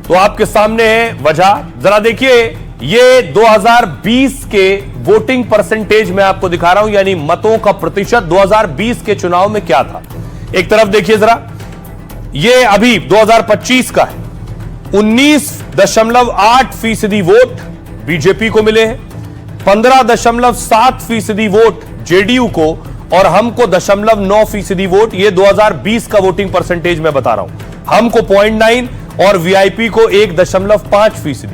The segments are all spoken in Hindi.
तो आपके सामने है वजह। जरा देखिए, ये 2020 के वोटिंग परसेंटेज मैं आपको दिखा रहा हूं, यानी मतों का प्रतिशत 2020 के चुनाव में क्या था। एक तरफ देखिए जरा, ये अभी 2025 का है। 19.8% वोट बीजेपी को मिले हैं, 15.7% वोट जेडीयू को, और हमको 0.9% वोट। ये 2020 का वोटिंग परसेंटेज मैं बता रहा हूं। हमको 0.9 और वीआईपी को 1.5%।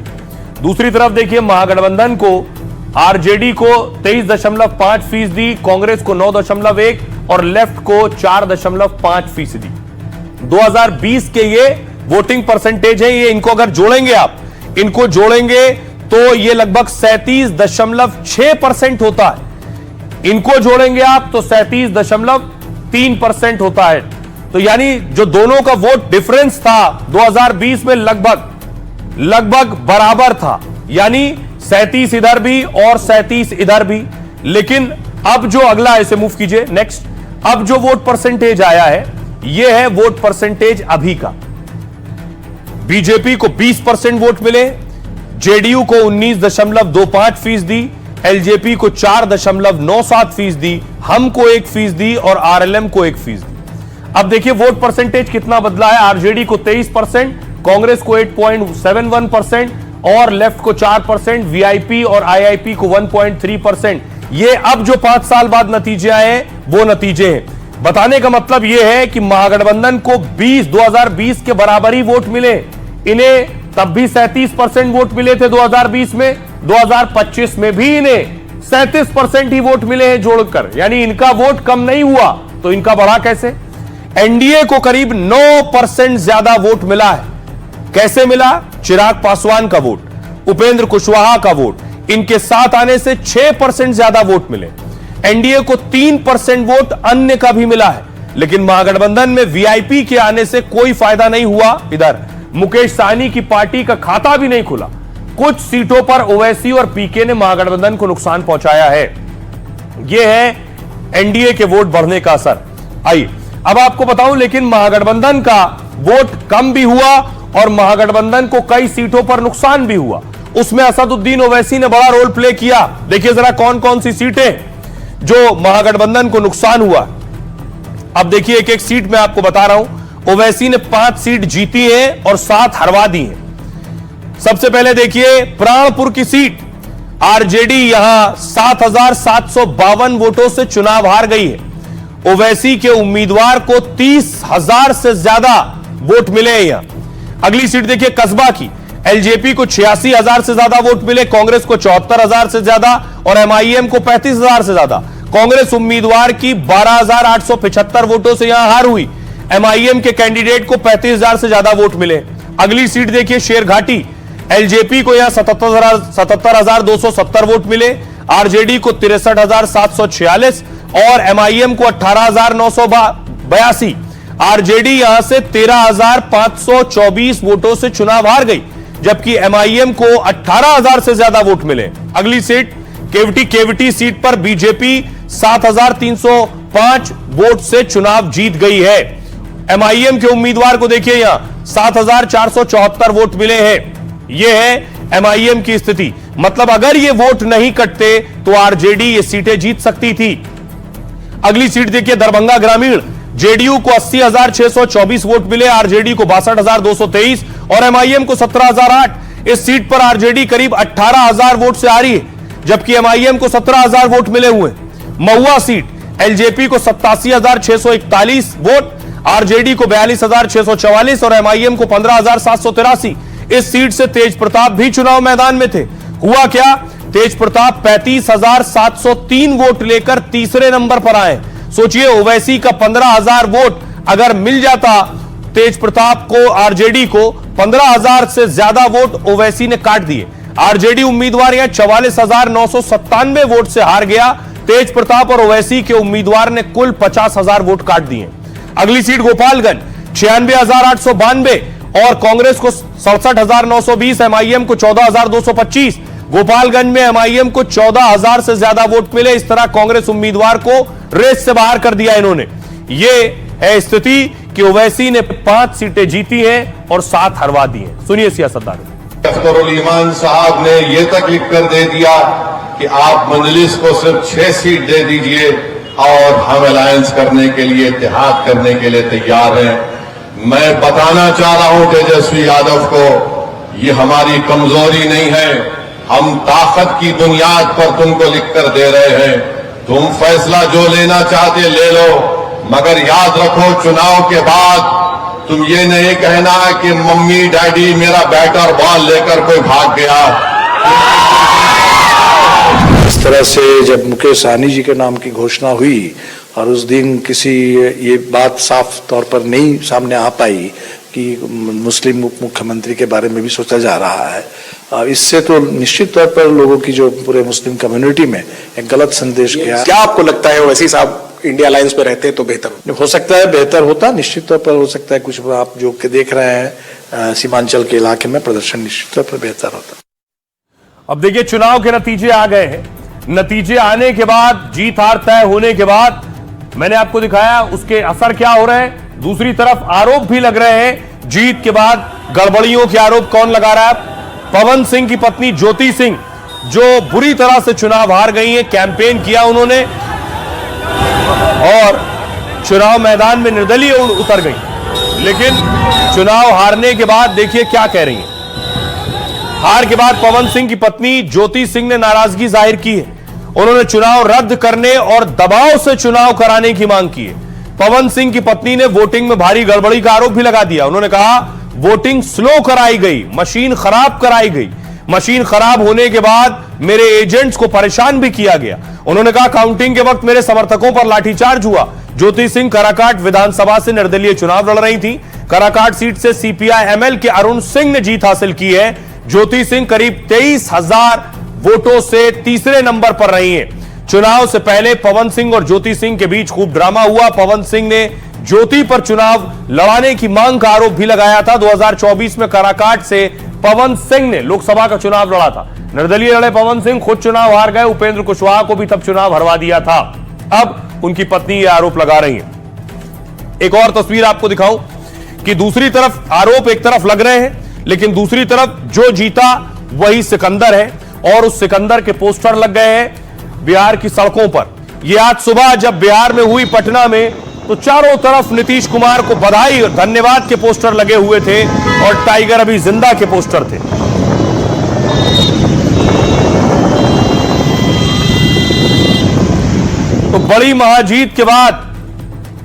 दूसरी तरफ देखिए, महागठबंधन को, आरजेडी को 23.5%, कांग्रेस को 9.1% और लेफ्ट को 4.5%। 2020 के ये वोटिंग परसेंटेज है। ये इनको अगर जोड़ेंगे आप, इनको जोड़ेंगे तो ये लगभग 37.6% होता है। इनको जोड़ेंगे आप तो 37.3% होता है। तो यानी जो दोनों का वोट डिफरेंस था 2020 में लगभग बराबर था, यानी 37 इधर भी और 37 इधर भी। लेकिन अब जो अगला, इसे मूव कीजिए नेक्स्ट, अब जो वोट परसेंटेज आया है, यह है वोट परसेंटेज अभी का। बीजेपी को 20% वोट मिले, जेडीयू को 19.25%, एलजेपी को 4.97%, हमको 1% और आरएलएम को 1%। अब देखिए वोट परसेंटेज कितना बदला है। आरजेडी को 23%, कांग्रेस को 8.71% और लेफ्ट को 4%, वीआईपी और आईआईपी को 1.3%। ये अब जो 5 साल बाद नतीजे आए वो नतीजे हैं। बताने का मतलब यह है कि महागठबंधन को 2020 के बराबर ही वोट मिले। इन्हें तब भी 37% वोट मिले थे 2020 में, 2025 में भी इन्हें 37% ही वोट मिले हैं जोड़कर, यानी इनका वोट कम नहीं हुआ तो इनका बढ़ा कैसे। एनडीए को करीब 9% ज्यादा वोट मिला है। कैसे मिला? चिराग पासवान का वोट, उपेंद्र कुशवाहा का वोट, इनके साथ आने से 6% ज्यादा वोट मिले। एनडीए को 3% वोट अन्य का भी मिला है, लेकिन महागठबंधन में वीआईपी के आने से कोई फायदा नहीं हुआ। इधर मुकेश सहनी की पार्टी का खाता भी नहीं खुला। कुछ सीटों पर ओवैसी और पीके ने महागठबंधन को नुकसान पहुंचाया है। यह है एनडीए के वोट बढ़ने का असर। आइए अब आपको बताऊं, लेकिन महागठबंधन का वोट कम भी हुआ और महागठबंधन को कई सीटों पर नुकसान भी हुआ। उसमें असदुद्दीन ओवैसी ने बड़ा रोल प्ले किया। देखिए जरा कौन कौन सी सीटें जो महागठबंधन को नुकसान हुआ। अब देखिए एक एक सीट में आपको बता रहा हूं। ओवैसी ने 5 सीट जीती है और 7 हरवा दी है। सबसे पहले देखिए प्राणपुर की सीट, आरजेडी यहां 7,752 वोटों से चुनाव हार गई है। ओवैसी के उम्मीदवार को 30,000 से ज्यादा वोट मिले हैं यहां। अगली सीट देखिए कस्बा की, एलजेपी को 86,000 से ज्यादा वोट मिले, कांग्रेस को 74,000 से ज्यादा और एमआईएम को 35,000 से ज्यादा। कांग्रेस उम्मीदवार की 12,875 वोटों से यहां हार हुई। एमआईएम के कैंडिडेट को 35,000 से ज्यादा वोट मिले। अगली सीट देखिए शेरघाटी, एलजेपी को यहां 77,270 वोट मिले, आरजेडी को 63,746 और एमआईएम को 18,982। आरजेडी यहां से 13,524 वोटों से चुनाव हार गई, जबकि एमआईएम को 18,000 से ज्यादा वोट मिले। अगली सीट केवटी सीट पर बीजेपी 7,305 वोट से चुनाव जीत गई है। एमआईएम के उम्मीदवार को देखिए यहां 7,474 वोट मिले हैं। यह है एमआईएम की स्थिति। मतलब अगर ये वोट नहीं कटते तो आरजेडी ये सीटें जीत सकती थी। अगली सीट देखिए दरभंगा ग्रामीण, जेडीयू को 80,624 वोट मिले, आरजेडी को 62,223 और एमआईएम को 17,008। इस सीट पर आरजेडी करीब 18,000 वोट से आ रही है, जबकि एमआईएम को 17,000 वोट मिले हुए। महुआ सीट, एलजेपी को 87,641 वोट, आरजेडी को 42,644 और एमआईएम को 15,783। इस सीट से तेज प्रताप भी चुनाव मैदान में थे। हुआ क्या? तेज प्रताप 35,703 वोट लेकर तीसरे नंबर पर आए। सोचिए ओवैसी का 15,000 वोट अगर मिल जाता तेज प्रताप को, आरजेडी को 15,000 से ज्यादा वोट ओवैसी ने काट दिए। आरजेडी उम्मीदवार यहां 44,997 वोट से हार गया। तेज प्रताप और ओवैसी के उम्मीदवार ने कुल 50,000 वोट काट दिए। अगली सीट गोपालगंज, 96,892 और कांग्रेस को 67,920, एमआईएम को 14,225। गोपालगंज में एमआईएम को 14,000 से ज्यादा वोट मिले। इस तरह कांग्रेस उम्मीदवार को रेस से बाहर कर दिया इन्होंने। यह है स्थिति कि ओवैसी ने 5 सीटें जीती हैं और 7 हरवा दी हैं। सुनिए सियासतदान। अख्तरुल ईमान साहब ने यह तक लिख कर दे दिया कि आप मजलिस को सिर्फ 6 सीट दे दीजिए और हम अलायंस करने के लिए, इत्तेहाद करने के लिए तैयार हैं। मैं बताना चाह रहा हूं तेजस्वी यादव को, ये हमारी कमजोरी नहीं है, हम ताकत की बुनियाद पर तुमको लिखकर दे रहे हैं। तुम फैसला जो लेना चाहते ले लो, मगर याद रखो चुनाव के बाद तुम ये नहीं कहना कि मम्मी डैडी मेरा बैट और बॉल लेकर कोई भाग गया। इस तरह से जब मुकेश सहनी जी के नाम की घोषणा हुई और उस दिन किसी ये बात साफ तौर पर नहीं सामने आ पाई कि मुस्लिम उप मुख्यमंत्री के बारे में भी सोचा जा रहा है, इससे तो निश्चित तौर पर लोगों की जो पूरे मुस्लिम कम्युनिटी में एक गलत संदेश गया। क्या आपको लगता है वैसे साहब इंडिया अलायंस पे रहते तो बेहतर हो सकता है? बेहतर होता, निश्चित तौर पर हो सकता है। कुछ आप जो के देख रहे हैं सीमांचल के इलाके में प्रदर्शन निश्चित तौर पर बेहतर होता। अब देखिए चुनाव के नतीजे आ गए हैं। नतीजे आने के बाद, जीत हार तय होने के बाद मैंने आपको दिखाया उसके असर क्या हो रहे हैं। दूसरी तरफ आरोप भी लग रहे हैं। जीत के बाद गड़बड़ियों के आरोप कौन लगा रहा है? पवन सिंह की पत्नी ज्योति सिंह, जो बुरी तरह से चुनाव हार गई है। कैंपेन किया उन्होंने और चुनाव मैदान में निर्दलीय उतर गई, लेकिन चुनाव हारने के बाद देखिए क्या कह रही है। हार के बाद पवन सिंह की पत्नी ज्योति सिंह ने नाराजगी जाहिर की है। उन्होंने चुनाव रद्द करने और दबाव से चुनाव कराने की मांग की है। पवन सिंह की पत्नी ने वोटिंग में भारी गड़बड़ी का आरोप भी लगा दिया। उन्होंने कहा वोटिंग स्लो कराई गई, मशीन खराब कराई गई। मशीन खराब होने के बाद मेरे एजेंट्स को परेशान भी किया गया। उन्होंने कहा काउंटिंग के वक्त मेरे समर्थकों पर लाठीचार्ज हुआ। ज्योति सिंह कराकाट विधानसभा से निर्दलीय चुनाव लड़ रही थी। कराकाट सीट से सीपीआई-एमएल के अरुण सिंह ने जीत हासिल की है। ज्योति सिंह करीब 23,000 वोटों से तीसरे नंबर पर रही हैं। चुनाव से पहले पवन सिंह और ज्योति सिंह के बीच खूब ड्रामा हुआ। पवन सिंह ने ज्योति पर चुनाव लड़ाने की मांग का आरोप भी लगाया था। 2024 में कराकाट से पवन सिंह ने लोकसभा का चुनाव लड़ा था। निर्दलीय लड़े पवन सिंह खुद चुनाव हार गए। उपेंद्र कुशवाहा को भी तब चुनाव हरवा दिया था। अब उनकी पत्नी ये आरोप लगा रही है। एक और तस्वीर आपको दिखाऊं कि दूसरी तरफ आरोप एक तरफ लग रहे हैं, लेकिन दूसरी तरफ जो जीता वही सिकंदर है और उस सिकंदर के पोस्टर लग गए हैं बिहार की सड़कों पर। यह आज सुबह जब बिहार में हुई पटना में, तो चारों तरफ नीतीश कुमार को बधाई और धन्यवाद के पोस्टर लगे हुए थे और टाइगर अभी जिंदा के पोस्टर थे। तो बड़ी महाजीत के बाद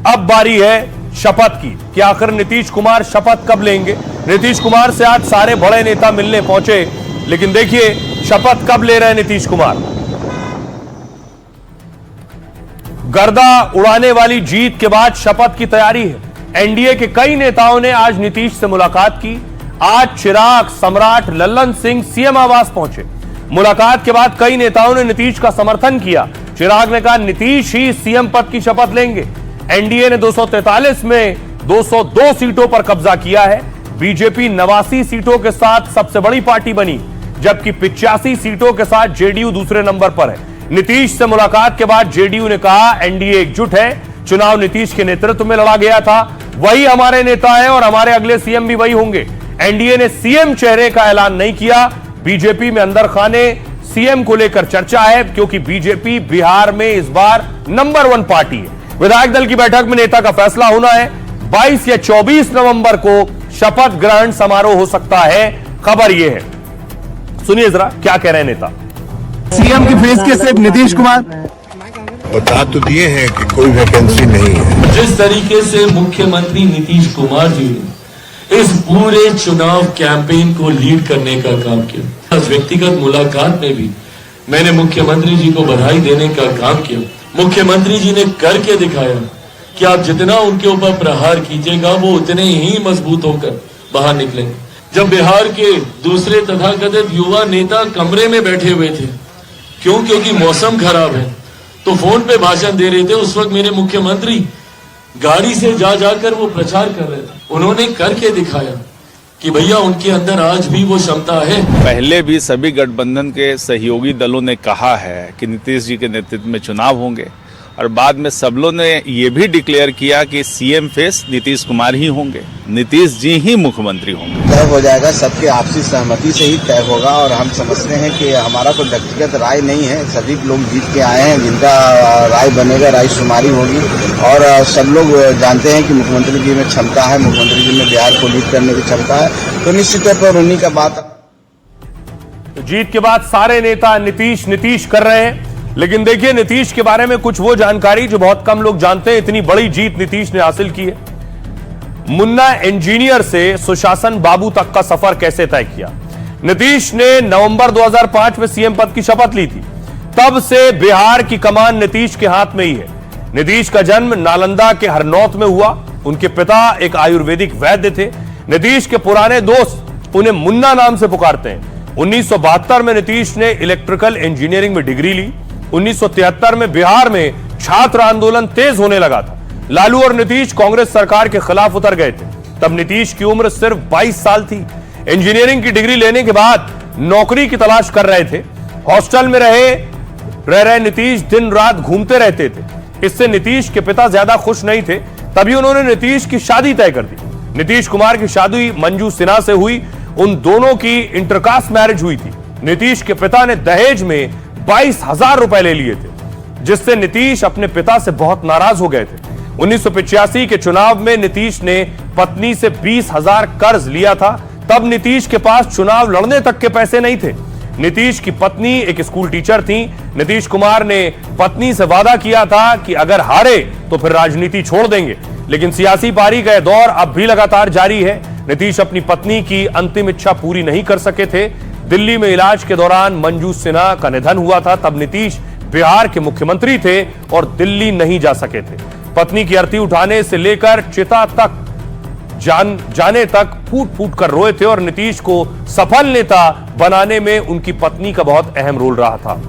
अब बारी है शपथ की कि आखिर नीतीश कुमार शपथ कब लेंगे। नीतीश कुमार से आज सारे बड़े नेता मिलने पहुंचे, लेकिन देखिए शपथ कब ले रहे हैं नीतीश कुमार। गर्दा उड़ाने वाली जीत के बाद शपथ की तैयारी है। एनडीए के कई नेताओं ने आज नीतीश से मुलाकात की। आज चिराग, सम्राट, लल्लन सिंह सीएम आवास पहुंचे। मुलाकात के बाद कई नेताओं ने नीतीश का समर्थन किया। चिराग ने कहा नीतीश ही सीएम पद की शपथ लेंगे। एनडीए ने 243 में 202 सीटों पर कब्जा किया है। बीजेपी 89 सीटों के साथ सबसे बड़ी पार्टी बनी, जबकि 85 सीटों के साथ जेडीयू दूसरे नंबर पर है। नीतीश से मुलाकात के बाद जेडीयू ने कहा एनडीए एकजुट है। चुनाव नीतीश के नेतृत्व में लड़ा गया था, वही हमारे नेता हैं और हमारे अगले सीएम भी वही होंगे। एनडीए ने सीएम चेहरे का ऐलान नहीं किया। बीजेपी में अंदर खाने सीएम को लेकर चर्चा है, क्योंकि बीजेपी बिहार में इस बार नंबर 1 पार्टी है। विधायक दल की बैठक में नेता का फैसला होना है। 22 या 24 नवंबर को शपथ ग्रहण समारोह हो सकता है। खबर यह है, सुनिए जरा क्या कह रहे हैं नेता। सीएम की फेस के सिर्फ नीतीश कुमार बता तो दिए हैं कि कोई वैकेंसी नहीं है। जिस तरीके से मुख्यमंत्री नीतीश कुमार जी ने इस पूरे चुनाव कैंपेन को लीड करने का काम किया, व्यक्तिगत मुलाकात में भी मैंने मुख्यमंत्री जी को बधाई देने का काम किया। मुख्यमंत्री जी ने करके दिखाया कि आप जितना उनके ऊपर प्रहार कीजिएगा वो उतने ही मजबूत होकर बाहर निकलेंगे। जब बिहार के दूसरे तथाकथित युवा नेता कमरे में बैठे हुए थे, क्योंकि मौसम खराब है, तो फोन पे भाषण दे रहे थे, उस वक्त मेरे मुख्यमंत्री गाड़ी से जाकर वो प्रचार कर रहे थे। उन्होंने करके दिखाया कि भैया उनके अंदर आज भी वो क्षमता है। पहले भी सभी गठबंधन के सहयोगी दलों ने कहा है कि नीतीश जी के नेतृत्व में चुनाव होंगे और बाद में सब लोग ने ये भी डिक्लेयर किया कि सीएम फेस नीतीश कुमार ही होंगे, नीतीश जी ही मुख्यमंत्री होंगे। तय हो जाएगा, सबके आपसी सहमति से ही तय होगा और हम समझते हैं कि हमारा कोई व्यक्तिगत राय नहीं है। सभी लोग जीत के आए हैं, जिनका राय बनेगा रायशुमारी होगी और सब लोग जानते हैं कि मुख्यमंत्री जी में क्षमता है, मुख्यमंत्री जी में बिहार को लीड करने की क्षमता है, तो निश्चित तौर पर उन्हीं का बात। तो जीत के बाद सारे नेता नीतीश नीतीश कर रहे हैं, लेकिन देखिए नीतीश के बारे में कुछ वो जानकारी जो बहुत कम लोग जानते हैं। इतनी बड़ी जीत नीतीश ने हासिल की है। मुन्ना इंजीनियर से सुशासन बाबू तक का सफर कैसे तय किया। नीतीश ने नवंबर 2005 में सीएम पद की शपथ ली थी, तब से बिहार की कमान नीतीश के हाथ में ही है। नीतीश का जन्म नालंदा के हरनौत में हुआ। उनके पिता एक आयुर्वेदिक वैद्य थे। नीतीश के पुराने दोस्त उन्हें मुन्ना नाम से पुकारते हैं। 1972 में नीतीश ने इलेक्ट्रिकल इंजीनियरिंग में डिग्री ली। 1973 में बिहार में छात्र आंदोलन तेज होने लगा था। लालू और नीतीश कांग्रेस सरकार के खिलाफ उतर गए थे। तब नीतीश की उम्र सिर्फ 22 साल थी। इंजीनियरिंग की डिग्री लेने के बाद नौकरी की तलाश कर रहे थे। हॉस्टल में रह नीतीश दिन रात घूमते रहते थे। इससे नीतीश के पिता ज्यादा खुश नहीं थे। तभी उन्होंने नीतीश की शादी तय कर दी। नीतीश कुमार की शादी मंजू सिन्हा से हुई। उन दोनों की इंटरकास्ट मैरिज हुई थी। नीतीश के पिता ने दहेज में 22,000 रुपए ले लिए थे, जिससे नीतीश अपने पिता से बहुत नाराज हो गए थे। 1985 के चुनाव में नीतीश ने पत्नी से 20,000 कर्ज लिया था। तब नीतीश के पास चुनाव लड़ने तक के पैसे नहीं थे। नीतीश की पत्नी एक स्कूल टीचर थी। नीतीश कुमार ने पत्नी से वादा किया था कि अगर हारे तो फिर राजनीति छोड़ देंगे, लेकिन सियासी पारी का दौर अब भी लगातार जारी है। नीतीश अपनी पत्नी की अंतिम इच्छा पूरी नहीं कर सके थे। दिल्ली में इलाज के दौरान मंजू सिन्हा का निधन हुआ था। तब नीतीश बिहार के मुख्यमंत्री थे और दिल्ली नहीं जा सके थे। पत्नी की अर्थी उठाने से लेकर चिता तक जाने तक फूट फूट कर रोए थे और नीतीश को सफल नेता बनाने में उनकी पत्नी का बहुत अहम रोल रहा था।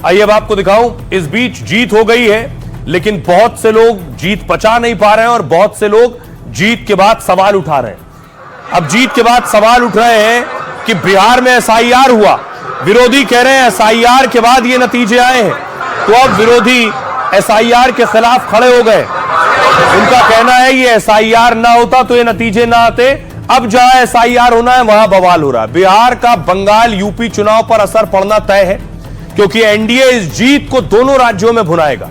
आइए अब आपको दिखाऊं। इस बीच जीत हो गई है, लेकिन बहुत से लोग जीत पचा नहीं पा रहे हैं और बहुत से लोग जीत के बाद सवाल उठा रहे हैं। अब जीत के बाद सवाल उठ रहे हैं कि बिहार में एसआईआर हुआ। विरोधी कह रहे हैं एसआईआर के बाद ये नतीजे आए हैं, तो अब विरोधी एसआईआर के खिलाफ खड़े हो गए। उनका कहना है ये एसआईआर ना होता तो ये नतीजे ना आते। अब जहां एसआईआर होना है वहां बवाल हो रहा है। बिहार का बंगाल यूपी चुनाव पर असर पड़ना तय है, क्योंकि एनडीए इस जीत को दोनों राज्यों में भुनाएगा।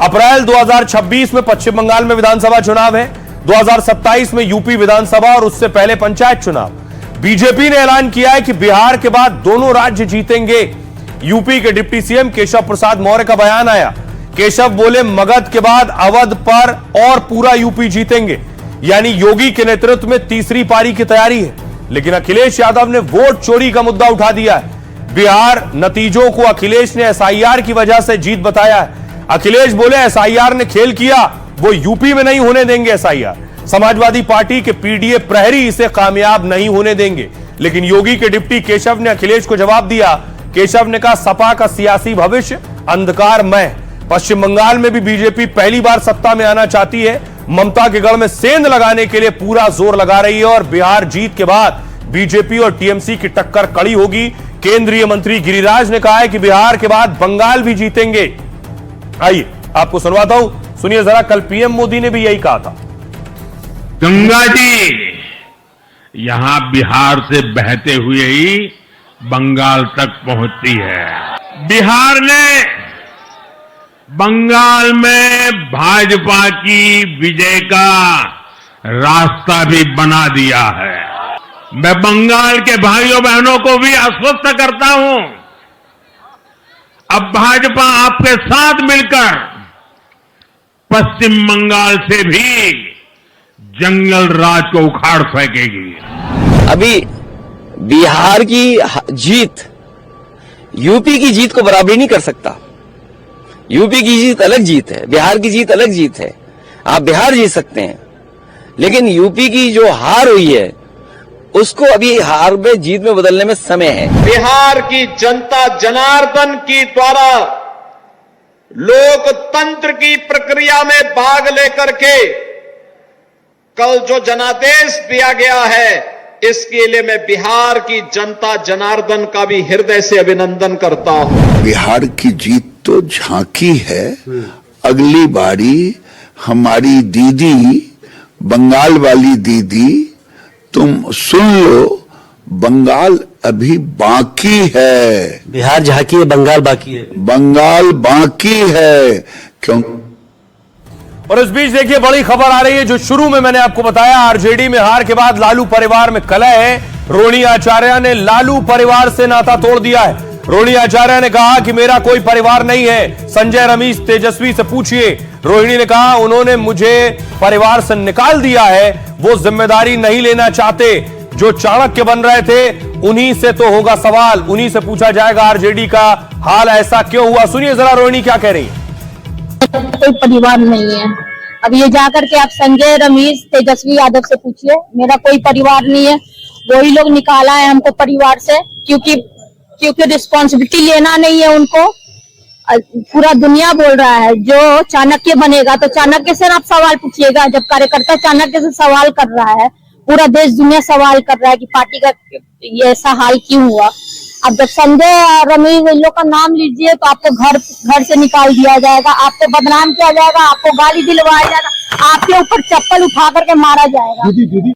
अप्रैल 2026 में पश्चिम बंगाल में विधानसभा चुनाव है, 2027 में यूपी विधानसभा और उससे पहले पंचायत चुनाव। बीजेपी ने ऐलान किया है कि बिहार के बाद दोनों राज्य जीतेंगे। यूपी के डिप्टी सीएम केशव प्रसाद मौर्य का बयान आया। केशव बोले मगध के बाद अवध पर और पूरा यूपी जीतेंगे, यानी योगी के नेतृत्व में तीसरी पारी की तैयारी है। लेकिन अखिलेश यादव ने वोट चोरी का मुद्दा उठा दिया है। बिहार नतीजों को अखिलेश ने एसआईआर की वजह से जीत बताया है। अखिलेश बोले एसआईआर ने खेल किया, वो यूपी में नहीं होने देंगे एसआईआर। समाजवादी पार्टी के पीडीए प्रहरी इसे कामयाब नहीं होने देंगे। लेकिन योगी के डिप्टी केशव ने अखिलेश को जवाब दिया। केशव ने कहा सपा का सियासी भविष्य अंधकारमय। पश्चिम बंगाल में भी बीजेपी पहली बार सत्ता में आना चाहती है। ममता के गढ़ में सेंध लगाने के लिए पूरा जोर लगा रही है और बिहार जीत के बाद बीजेपी और टीएमसी की टक्कर कड़ी होगी। केंद्रीय मंत्री गिरिराज ने कहा है कि बिहार के बाद बंगाल भी जीतेंगे। आइए आपको सुनवाता हूं, सुनिए जरा। कल पीएम मोदी ने भी यही कहा था। गंगा जी यहां बिहार से बहते हुए ही बंगाल तक पहुंचती है। बिहार ने बंगाल में भाजपा की विजय का रास्ता भी बना दिया है। मैं बंगाल के भाइयों बहनों को भी आश्वस्त करता हूं, अब भाजपा आपके साथ मिलकर पश्चिम बंगाल से भी जंगल राज को उखाड़ फेंकेगी। अभी बिहार की जीत यूपी की जीत को बराबरी नहीं कर सकता। यूपी की जीत अलग जीत है, बिहार की जीत अलग जीत है। आप बिहार जीत सकते हैं, लेकिन यूपी की जो हार हुई है उसको अभी हार में जीत में बदलने में समय है। बिहार की जनता जनार्दन की द्वारा लोकतंत्र की प्रक्रिया में भाग लेकर के कल जो जनादेश दिया गया है, इसके लिए मैं बिहार की जनता जनार्दन का भी हृदय से अभिनंदन करता हूं। बिहार की जीत तो झांकी है। अगली बारी हमारी दीदी, बंगाल वाली दीदी, तुम सुन लो, बंगाल अभी बाकी है। बिहार झांकी है, बंगाल बाकी है। बंगाल बाकी है। क्यों? और इस बीच देखिए बड़ी खबर आ रही है, जो शुरू में मैंने आपको बताया, आरजेडी में हार के बाद लालू परिवार में कलह है। रोहिणी आचार्य ने लालू परिवार से नाता तोड़ दिया है। रोहिणी आचार्य ने कहा कि मेरा कोई परिवार नहीं है। संजय रमेश तेजस्वी से पूछिए। रोहिणी ने कहा उन्होंने मुझे परिवार से निकाल दिया है, वो जिम्मेदारी नहीं लेना चाहते। जो चाणक्य बन रहे थे उन्हीं से तो होगा सवाल, उन्हीं से पूछा जाएगा आरजेडी का हाल ऐसा क्यों हुआ। सुनिए जरा रोहिणी क्या कह रही है। कोई परिवार नहीं है। अब ये जाकर के आप संजय रमेश तेजस्वी यादव से पूछिए, मेरा कोई परिवार नहीं है। वही लोग निकाला है हमको परिवार से, क्योंकि रिस्पॉन्सिबिलिटी लेना नहीं है उनको। पूरा दुनिया बोल रहा है जो चाणक्य बनेगा तो चाणक्य से आप सवाल पूछिएगा। जब कार्यकर्ता चाणक्य से सवाल कर रहा है, पूरा देश दुनिया सवाल कर रहा है कि पार्टी का ये ऐसा हाल क्यों हुआ। अब जब संजय और रमेश इन लोग का नाम लीजिए तो आपको घर से निकाल दिया जाएगा, आपको बदनाम किया जाएगा, आपको गाली दिलवाया जाएगा, आपके ऊपर चप्पल उठा करके मारा जाएगा।